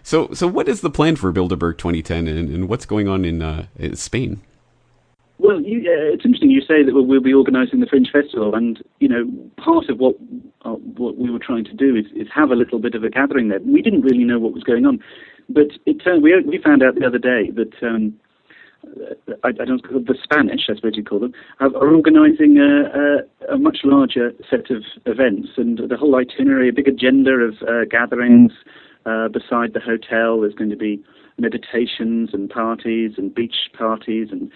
So what is the plan for Bilderberg 2010, and what's going on in Spain? Well, it's interesting you say that we'll be organising the Fringe Festival, and part of what we were trying to do is have a little bit of a gathering there. We didn't really know what was going on, but it turned we found out the other day that I don't know, the Spanish, I suppose you call them, are organising a much larger set of events, and the whole itinerary, a big agenda of gatherings beside the hotel. There's going to be meditations and parties and beach parties and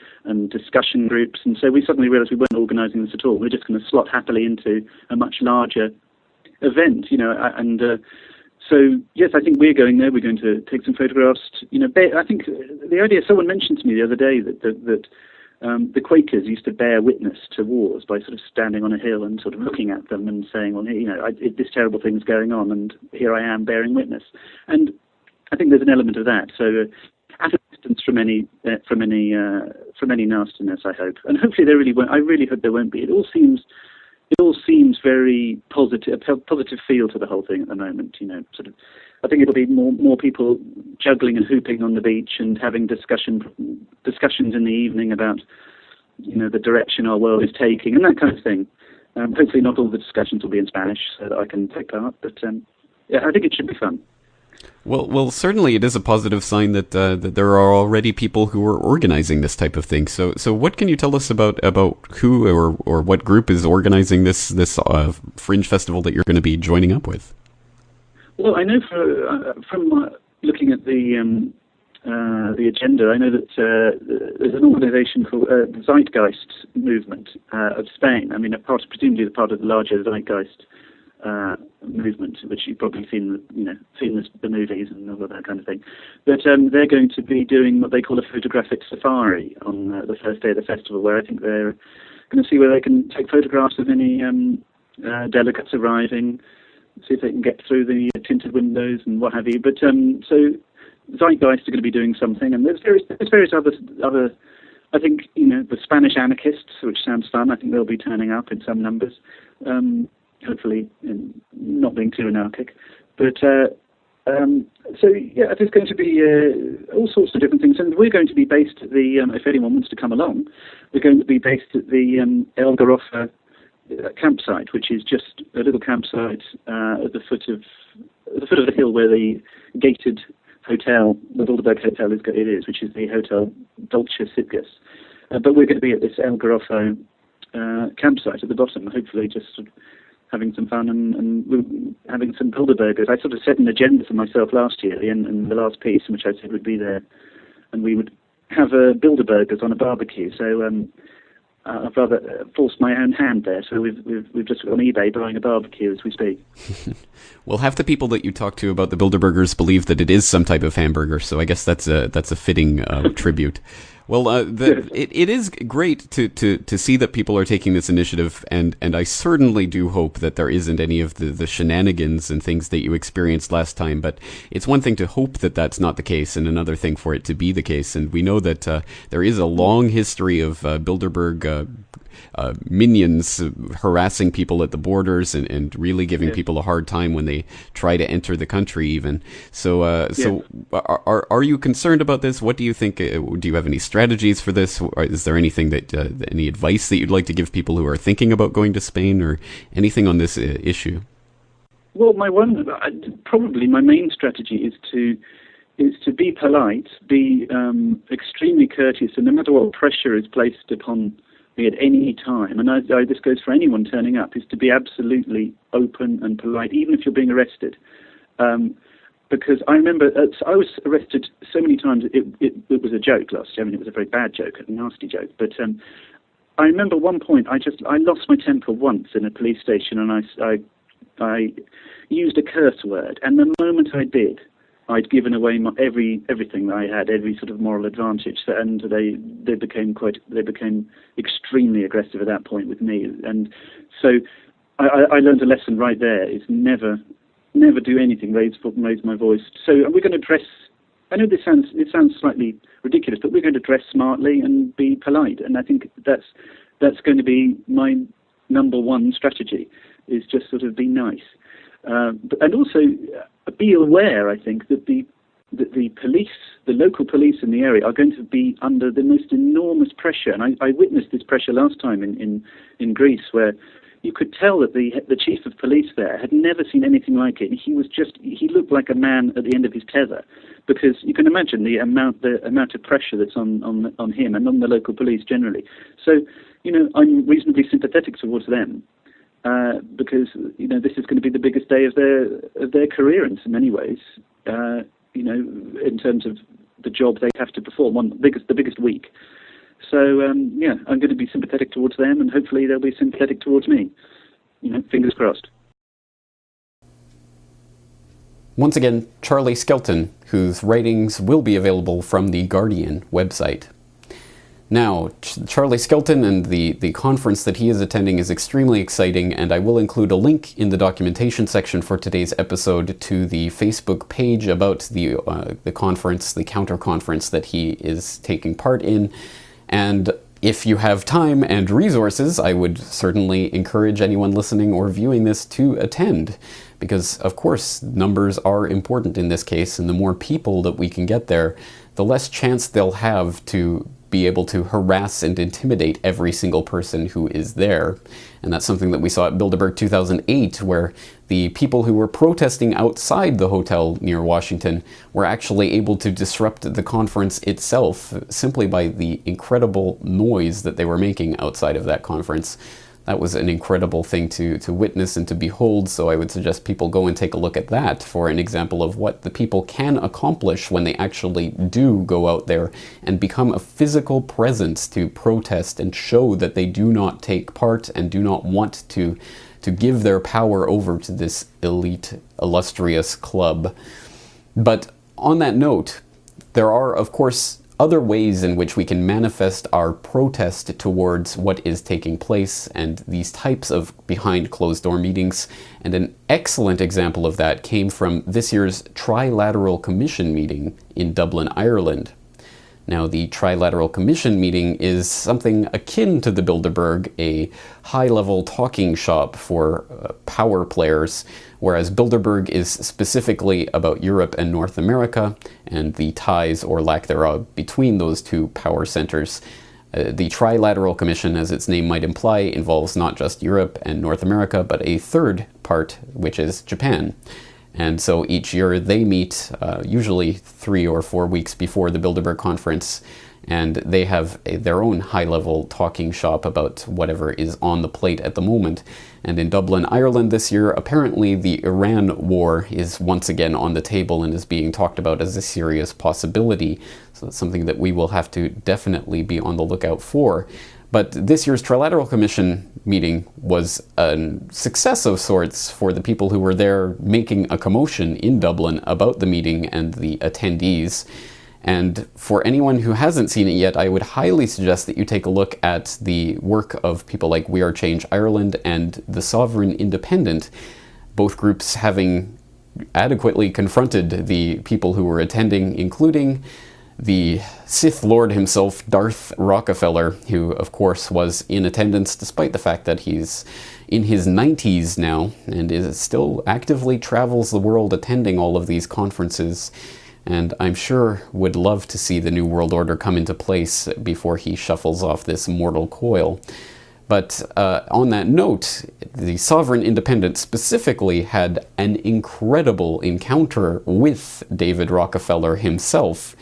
discussion groups. And so we suddenly realised we weren't organising this at all. We're just going to slot happily into a much larger event, so yes, I think we're going there. We're going to take some photographs. I think the idea, someone mentioned to me the other day that the Quakers used to bear witness to wars by sort of standing on a hill and sort of looking at them and saying, well, this terrible thing's going on, and here I am bearing witness. And I think there's an element of that. So at a distance from any nastiness, I hope, and hopefully there really won't. I really hope there won't be. It all seems very positive, a positive feel to the whole thing at the moment. I think it'll be more people juggling and hooping on the beach and having discussions in the evening about the direction our world is taking and that kind of thing. Hopefully not all the discussions will be in Spanish so that I can take part, but I think it should be fun. Well, certainly it is a positive sign that there are already people who are organizing this type of thing. So what can you tell us about who or what group is organizing this Fringe Festival that you're going to be joining up with? Well, I know from looking at the agenda, I know that there's an organisation called the Zeitgeist Movement of Spain. I mean, presumably part of the larger Zeitgeist movement, which you've probably seen the movies and all of that kind of thing. But they're going to be doing what they call a photographic safari on the first day of the festival, where I think they're going to see where they can take photographs of any delegates arriving, see if they can get through the tinted windows and what have you. But so Zeitgeist are going to be doing something, and there's various other. I think the Spanish anarchists, which sounds fun. I think they'll be turning up in some numbers. Hopefully not being too anarchic. But so yeah, there's going to be all sorts of different things, and we're going to be based at the. If anyone wants to come along, we're going to be based at the El Garrofa campsite, which is just a little campsite at the foot of the hill where the gated hotel, the Bilderberg Hotel, is, which is the Hotel Dolce Sitges. But we're going to be at this El Garrofa campsite at the bottom, hopefully just sort of having some fun and having some Bilderbergers. I sort of set an agenda for myself last year in the last piece, in which I said would be there, and we would have Bilderbergers on a barbecue. So I've rather forced my own hand there. So we've just on eBay buying a barbecue as we speak. Well, half the people that you talk to about the Bilderbergers believe that it is some type of hamburger, so I guess that's a fitting tribute. Well, it is great to see that people are taking this initiative, and I certainly do hope that there isn't any of the shenanigans and things that you experienced last time, but it's one thing to hope that that's not the case, and another thing for it to be the case, and we know that there is a long history of Bilderberg minions harassing people at the borders and really giving people a hard time when they try to enter the country even. So are you concerned about this? What do you think? Do you have any strategies for this? Or is there anything any advice that you'd like to give people who are thinking about going to Spain or anything on this issue? Well, probably my main strategy is to be polite, be extremely courteous, and no matter what pressure is placed upon me at any time, and this goes for anyone turning up, is to be absolutely open and polite, even if you're being arrested. Because I remember I was arrested so many times, it was a joke last year. I mean, it was a very bad joke, a nasty joke. But I remember one point, I lost my temper once in a police station, and I used a curse word, and the moment I did, I'd given away everything that I had, every sort of moral advantage, and they became extremely aggressive at that point with me. And so I learned a lesson right there: is never do anything, raise my voice. So we're going to dress. I know it sounds slightly ridiculous, but we're going to dress smartly and be polite. And I think that's going to be my number one strategy: is just sort of be nice. And also be aware, I think, that the in the area are going to be under the most enormous pressure. And I witnessed this pressure last time in Greece, where you could tell that the chief of police there had never seen anything like it. He looked like a man at the end of his tether, because you can imagine the amount of pressure that's on him and on the local police generally. So, I'm reasonably sympathetic towards them, because this is going to be the biggest day of their career in so many ways. In terms of the job they have to perform, the biggest week. So, I'm going to be sympathetic towards them, and hopefully they'll be sympathetic towards me. Fingers crossed. Once again, Charlie Skelton, whose writings will be available from the Guardian website. Now, Charlie Skelton and the conference that he is attending is extremely exciting, and I will include a link in the documentation section for today's episode to the Facebook page about the conference, the counter-conference that he is taking part in. And if you have time and resources, I would certainly encourage anyone listening or viewing this to attend, because, of course, numbers are important in this case, and the more people that we can get there, the less chance they'll have to be able to harass and intimidate every single person who is there. And that's something that we saw at Bilderberg 2008, where the people who were protesting outside the hotel near Washington were actually able to disrupt the conference itself simply by the incredible noise that they were making outside of that conference. That was an incredible thing to witness and to behold, so I would suggest people go and take a look at that for an example of what the people can accomplish when they actually do go out there and become a physical presence to protest and show that they do not take part and do not want to give their power over to this elite, illustrious club. But on that note, there are, of course, other ways in which we can manifest our protest towards what is taking place and these types of behind closed door meetings. And an excellent example of that came from this year's Trilateral Commission meeting in Dublin, Ireland. Now, the Trilateral Commission meeting is something akin to the Bilderberg, a high-level talking shop for power players, whereas Bilderberg is specifically about Europe and North America and the ties or lack thereof between those two power centers. The Trilateral Commission, as its name might imply, involves not just Europe and North America, but a third part, which is Japan. And so each year they meet, usually 3 or 4 weeks before the Bilderberg conference, and they have their own high-level talking shop about whatever is on the plate at the moment. And in Dublin, Ireland this year, apparently the Iran war is once again on the table and is being talked about as a serious possibility. So that's something that we will have to definitely be on the lookout for. But this year's Trilateral Commission meeting was a success of sorts for the people who were there making a commotion in Dublin about the meeting and the attendees. And for anyone who hasn't seen it yet, I would highly suggest that you take a look at the work of people like We Are Change Ireland and the Sovereign Independent, both groups having adequately confronted the people who were attending, including the Sith Lord himself, Darth Rockefeller, who of course was in attendance despite the fact that he's in his 90s now and is still actively travels the world attending all of these conferences, and I'm sure would love to see the New World Order come into place before he shuffles off this mortal coil. But on that note, the Sovereign Independent specifically had an incredible encounter with David Rockefeller himself.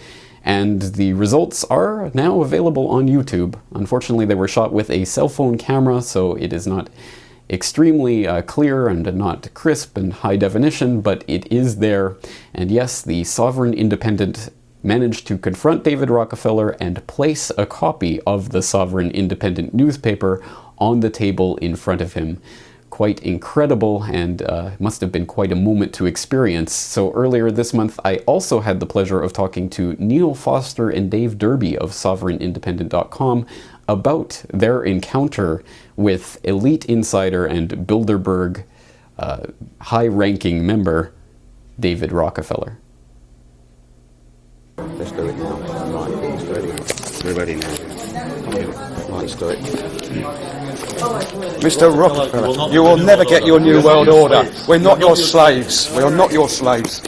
And the results are now available on YouTube. Unfortunately, they were shot with a cell phone camera, so it is not extremely clear and not crisp and high definition, but it is there. And yes, the Sovereign Independent managed to confront David Rockefeller and place a copy of the Sovereign Independent newspaper on the table in front of him. Quite incredible, and must have been quite a moment to experience. So earlier this month, I also had the pleasure of talking to Neil Foster and Dave Derby of SovereignIndependent.com about their encounter with elite insider and Bilderberg high-ranking member David Rockefeller. Let's do it now. Right, let's do it. We're ready now. Right, let's do it. Mr. Rockefeller, you will never get your New World Order. We're not your slaves. We are not your slaves.